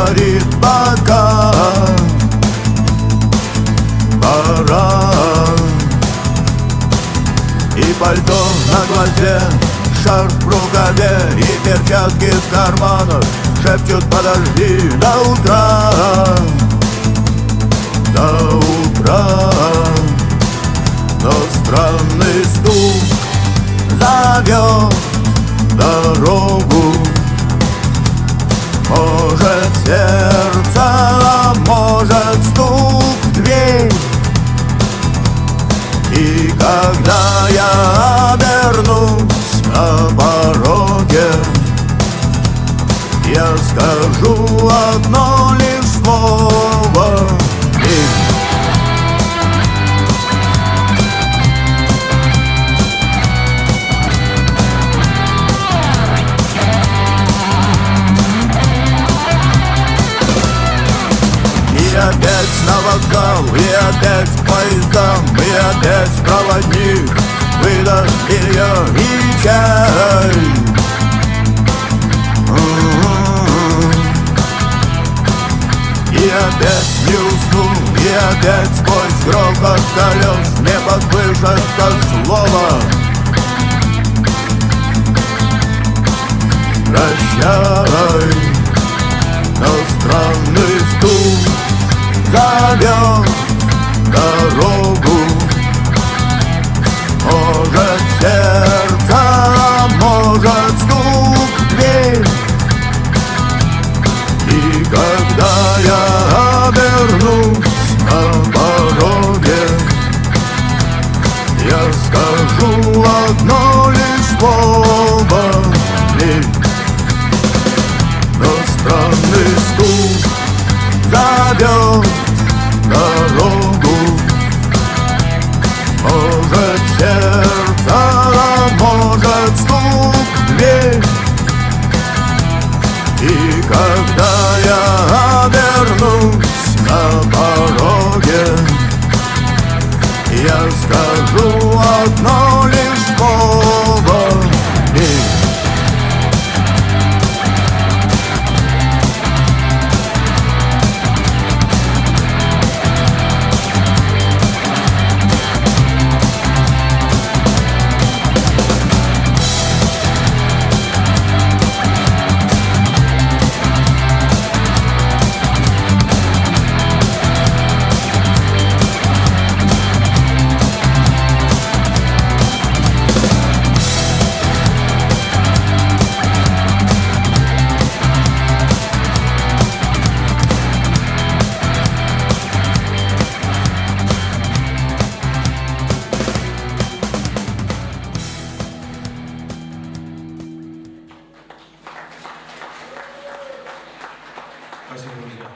говорит пока. Пора. И пальто на глазе, шарф в рукаве и перчатки в карманах шепчут: подожди до утра. До утра. Но странный стук зовет дорогу. Может сердце, а может стук в дверь. И когда я обернусь на пороге, я скажу одно лишь слово: и опять на вокал, и опять к поездам, и опять проводник выдаст белье и чай. И опять не усну, и опять сквозь грохот колес не послышится слово: прощай. Но странный стук зовет дорогу. Может сердце, а может стук в дверь. И когда я обернусь на пороге, я скажу одно лишь слово: верь. Но странный стук зовет дорогу. Может сердце, а может стук в дверь. И когда я обернусь на пороге, я скажу одно лишь слово: верь. Спасибо, друзья.